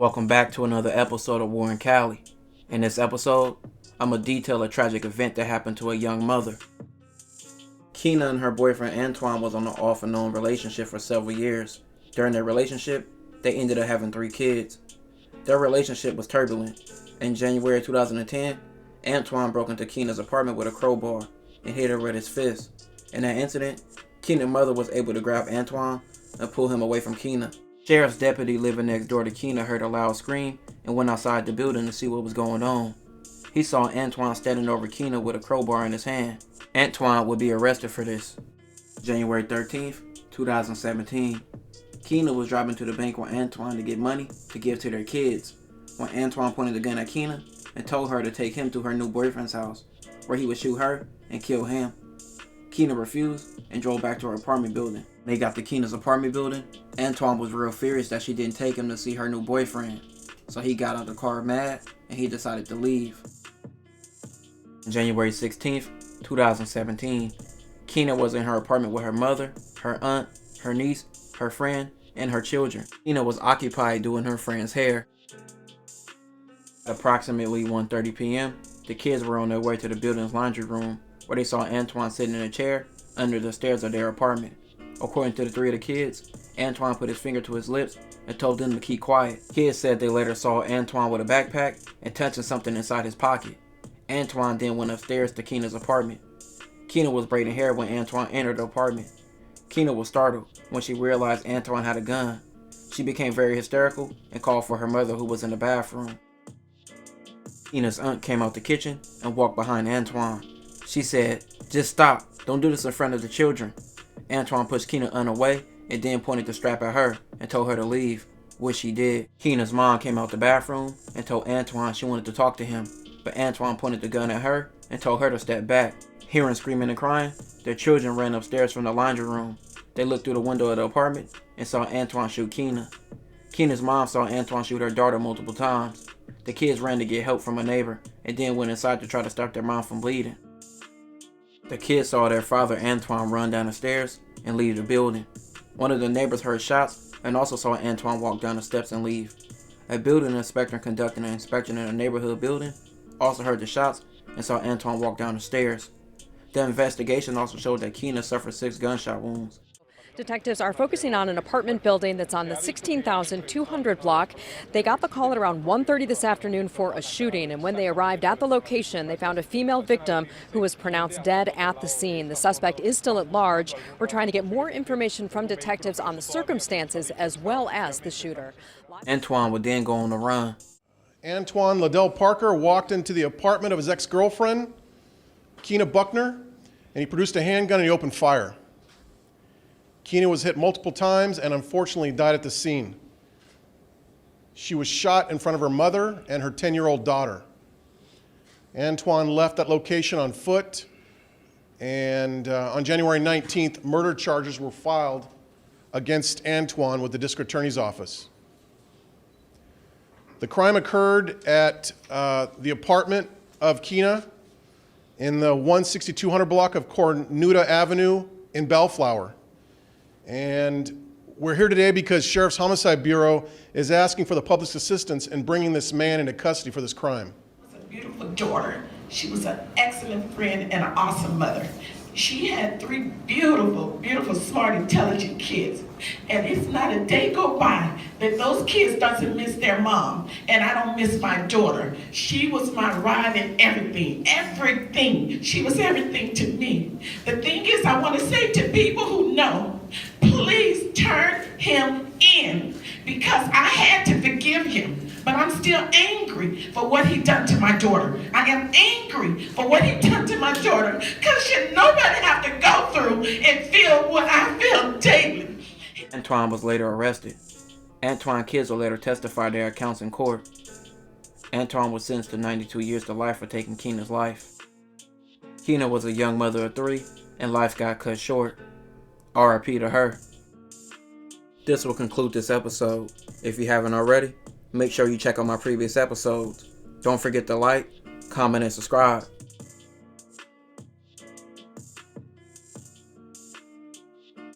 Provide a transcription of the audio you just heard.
Welcome back to another episode of War in Cali. In this episode, I'm going to detail a tragic event that happened to a young mother. Kenia and her boyfriend Antoine was on an off and on relationship for several years. During their relationship, they ended up having 3 kids. Their relationship was turbulent. In January 2010, Antoine broke into Kenia's apartment with a crowbar and hit her with his fist. In that incident, Kenia's mother was able to grab Antoine and pull him away from Kenia. Sheriff's deputy living next door to Kenia heard a loud scream and went outside the building to see what was going on. He saw Antoine standing over Kenia with a crowbar in his hand. Antoine would be arrested for this. January 13th, 2017. Kenia was driving to the bank with Antoine to get money to give to their kids when Antoine pointed the gun at Kenia and told her to take him to her new boyfriend's house where he would shoot her and kill him. Kenia refused and drove back to her apartment building. When they got to Kenia's apartment building, Antoine was real furious that she didn't take him to see her new boyfriend. So he got out of the car mad and he decided to leave. January 16th, 2017. Kenia was in her apartment with her mother, her aunt, her niece, her friend, and her children. Kenia was occupied doing her friend's hair. At approximately 1:30 p.m., the kids were on their way to the building's laundry room where they saw Antoine sitting in a chair under the stairs of their apartment. According to the 3 of the kids, Antoine put his finger to his lips and told them to keep quiet. Kids said they later saw Antoine with a backpack and touching something inside his pocket. Antoine then went upstairs to Kenia's apartment. Kenia was braiding hair when Antoine entered the apartment. Kenia was startled when she realized Antoine had a gun. She became very hysterical and called for her mother, who was in the bathroom. Kenia's aunt came out the kitchen and walked behind Antoine. She said, "Just stop. Don't do this in front of the children." Antoine pushed Kenia's aunt away and then pointed the strap at her and told her to leave, which she did. Kenia's mom came out the bathroom and told Antoine she wanted to talk to him, but Antoine pointed the gun at her and told her to step back. Hearing screaming and crying, their children ran upstairs from the laundry room. They looked through the window of the apartment and saw Antoine shoot Kenia. Kenia's mom saw Antoine shoot her daughter multiple times. The kids ran to get help from a neighbor and then went inside to try to stop their mom from bleeding. The kids saw their father Antoine run down the stairs and leave the building. One of the neighbors heard shots and also saw Antoine walk down the steps and leave. A building inspector conducting an inspection in a neighborhood building also heard the shots and saw Antoine walk down the stairs. The investigation also showed that Kenia suffered 6 gunshot wounds. Detectives are focusing on an apartment building that's on the 16,200 block. They got the call at around 1:30 this afternoon for a shooting, and when they arrived at the location, they found a female victim who was pronounced dead at the scene. The suspect is still at large. We're trying to get more information from detectives on the circumstances as well as the shooter. Antoine would then go on the run. Antoine Liddell Parker walked into the apartment of his ex-girlfriend, Kenia Buckner, and he produced a handgun and he opened fire. Kenia was hit multiple times and unfortunately died at the scene. She was shot in front of her mother and her 10-year-old daughter. Antoine left that location on foot, and on January 19th, murder charges were filed against Antoine with the district attorney's office. The crime occurred at the apartment of Kenia in the 16200 block of Cornuda Avenue in Bellflower. And we're here today because Sheriff's Homicide Bureau is asking for the public's assistance in bringing this man into custody for this crime. She was a beautiful daughter. She was an excellent friend and an awesome mother. She had 3 beautiful, beautiful, smart, intelligent kids. And it's not a day go by that those kids doesn't miss their mom. And I don't miss my daughter. She was my ride and everything. Everything. She was everything to me. The thing is, I want to say to people who know, please turn him in. Because I had to forgive him. But I'm still angry for what he done to my daughter. I am angry for what he done to my daughter. Because should nobody have to go through and feel what I feel daily. Antoine was later arrested. Antoine's kids will later testify their accounts in court. Antoine was sentenced to 92 years to life for taking Kenia's life. Kenia was a young mother of 3 and life got cut short. R.I.P. to her. This will conclude this episode. If you haven't already, make sure you check out my previous episodes. Don't forget to like, comment, and subscribe.